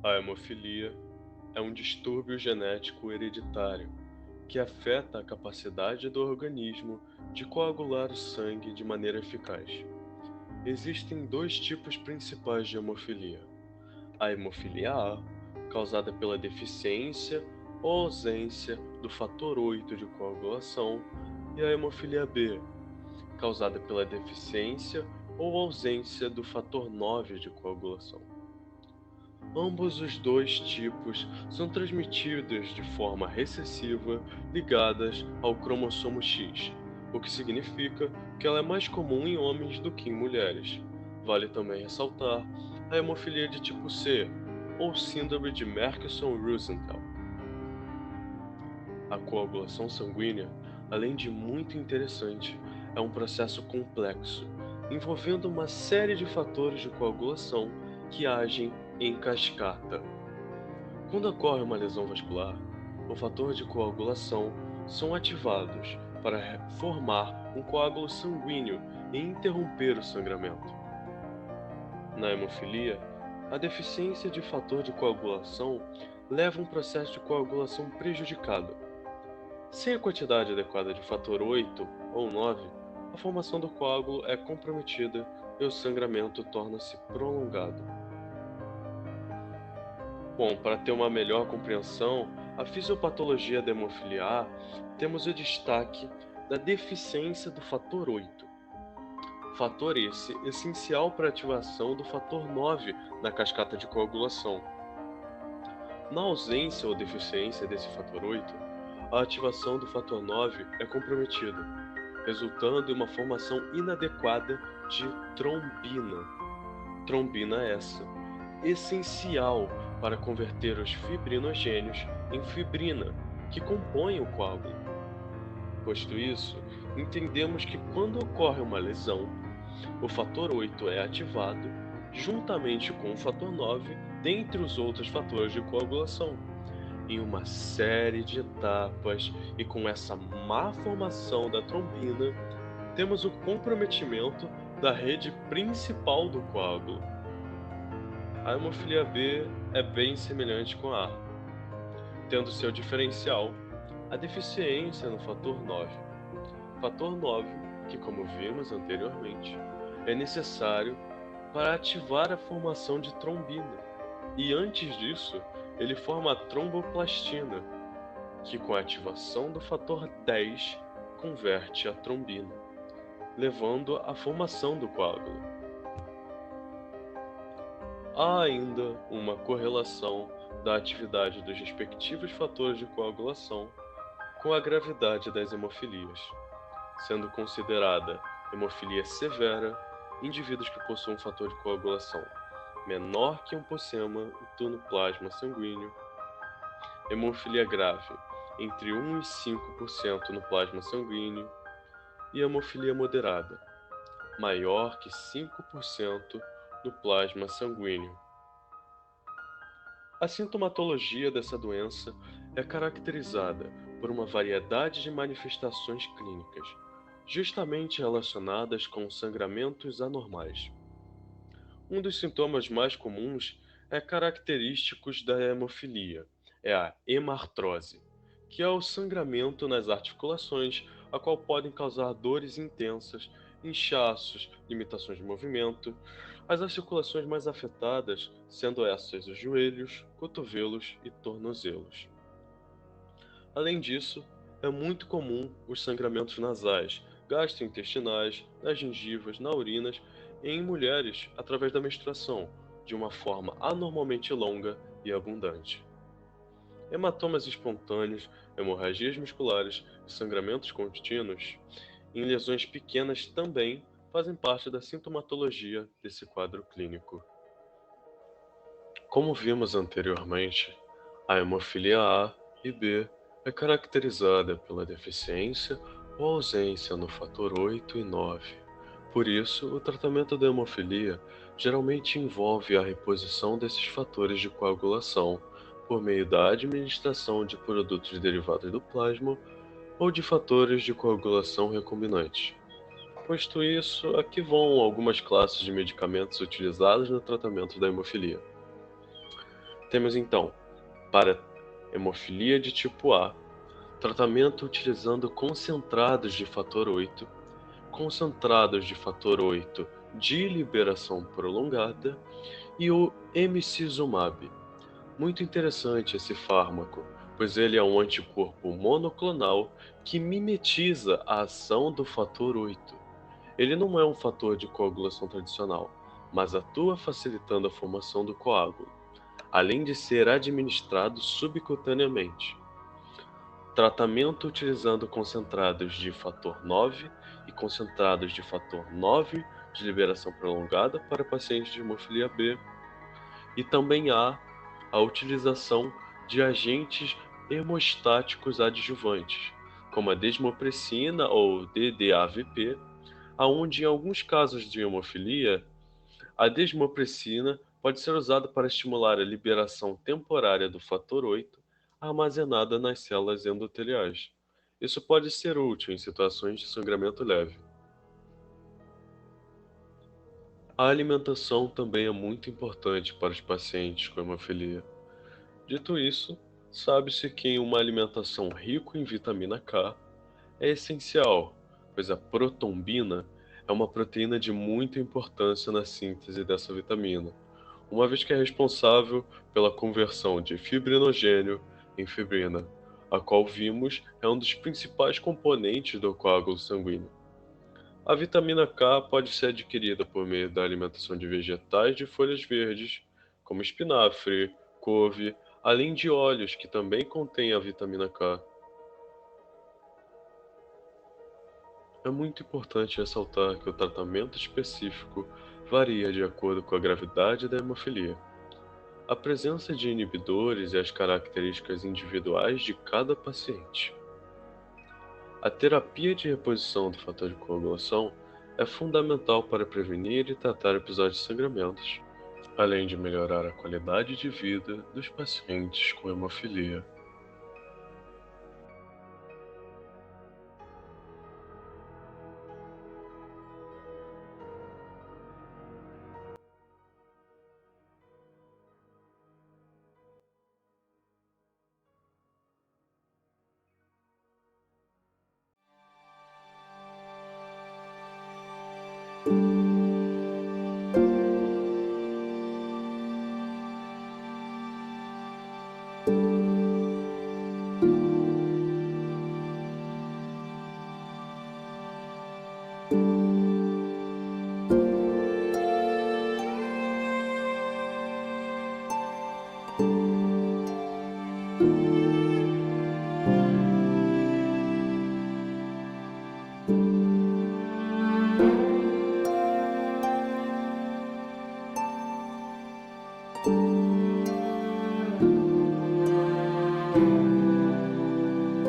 A hemofilia é um distúrbio genético hereditário que afeta a capacidade do organismo de coagular o sangue de maneira eficaz. Existem dois tipos principais de hemofilia: a hemofilia A, causada pela deficiência ou ausência do fator 8 de coagulação, e a hemofilia B, causada pela deficiência ou ausência do fator 9 de coagulação. Ambos os dois tipos são transmitidos de forma recessiva ligadas ao cromossomo X, o que significa que ela é mais comum em homens do que em mulheres. Vale também ressaltar a hemofilia de tipo C, ou síndrome de Merkson-Rosenthal. A coagulação sanguínea, além de muito interessante, é um processo complexo, envolvendo uma série de fatores de coagulação que agem em cascata. Quando ocorre uma lesão vascular, o fator de coagulação são ativados para formar um coágulo sanguíneo e interromper o sangramento. Na hemofilia, a deficiência de fator de coagulação leva a um processo de coagulação prejudicado. Sem a quantidade adequada de fator 8 ou 9, a formação do coágulo é comprometida e o sangramento torna-se prolongado. Bom, para ter uma melhor compreensão, a fisiopatologia da hemofilia A, temos o destaque da deficiência do fator 8. Fator esse essencial para a ativação do fator 9 na cascata de coagulação. Na ausência ou deficiência desse fator 8, a ativação do fator 9 é comprometida, resultando em uma formação inadequada de trombina. Trombina essa, essencial para converter os fibrinogênios em fibrina, que compõem o coágulo. Posto isso, entendemos que quando ocorre uma lesão, o fator 8 é ativado juntamente com o fator 9, dentre os outros fatores de coagulação, em uma série de etapas, e com essa má formação da trombina, temos o comprometimento da rede principal do coágulo. A hemofilia B é bem semelhante com a A, tendo seu diferencial a deficiência no fator 9. Fator 9, que como vimos anteriormente, é necessário para ativar a formação de trombina, e antes disso, ele forma a tromboplastina, que com a ativação do fator 10 converte a trombina, levando à formação do coágulo. Há ainda uma correlação da atividade dos respectivos fatores de coagulação com a gravidade das hemofilias, sendo considerada hemofilia severa indivíduos que possuem um fator de coagulação menor que 1% no plasma sanguíneo, hemofilia grave entre 1 e 5% no plasma sanguíneo e hemofilia moderada, maior que 5% no plasma sanguíneo. A sintomatologia dessa doença é caracterizada por uma variedade de manifestações clínicas, justamente relacionadas com sangramentos anormais. Um dos sintomas mais comuns é característicos da hemofilia, é a hemartrose, que é o sangramento nas articulações, a qual podem causar dores intensas, inchaços, limitações de movimento. As articulações mais afetadas sendo essas os joelhos, cotovelos e tornozelos. Além disso, é muito comum os sangramentos nasais, gastrointestinais, nas gengivas, na urinas e em mulheres através da menstruação, de uma forma anormalmente longa e abundante. Hematomas espontâneos, hemorragias musculares e sangramentos contínuos em lesões pequenas também fazem parte da sintomatologia desse quadro clínico. Como vimos anteriormente, a hemofilia A e B é caracterizada pela deficiência ou ausência no fator 8 e 9. Por isso, o tratamento da hemofilia geralmente envolve a reposição desses fatores de coagulação por meio da administração de produtos derivados do plasma ou de fatores de coagulação recombinantes. Posto isso, aqui vão algumas classes de medicamentos utilizados no tratamento da hemofilia. Temos então, para hemofilia de tipo A, tratamento utilizando concentrados de fator 8, concentrados de fator 8 de liberação prolongada e o emicizumab. Muito interessante esse fármaco, pois ele é um anticorpo monoclonal que mimetiza a ação do fator 8. Ele não é um fator de coagulação tradicional, mas atua facilitando a formação do coágulo, além de ser administrado subcutaneamente. Tratamento utilizando concentrados de fator 9 e concentrados de fator 9 de liberação prolongada para pacientes de hemofilia B. E também há a utilização de agentes hemostáticos adjuvantes, como a desmopressina ou DDAVP, aonde em alguns casos de hemofilia, a desmopressina pode ser usada para estimular a liberação temporária do fator 8 armazenada nas células endoteliais. Isso pode ser útil em situações de sangramento leve. A alimentação também é muito importante para os pacientes com hemofilia. Dito isso, sabe-se que uma alimentação rica em vitamina K é essencial, pois a protombina é uma proteína de muita importância na síntese dessa vitamina, uma vez que é responsável pela conversão de fibrinogênio em fibrina, a qual vimos é um dos principais componentes do coágulo sanguíneo. A vitamina K pode ser adquirida por meio da alimentação de vegetais de folhas verdes, como espinafre, couve, além de óleos que também contêm a vitamina K. É muito importante ressaltar que o tratamento específico varia de acordo com a gravidade da hemofilia, a presença de inibidores e as características individuais de cada paciente. A terapia de reposição do fator de coagulação é fundamental para prevenir e tratar episódios de sangramentos, além de melhorar a qualidade de vida dos pacientes com hemofilia.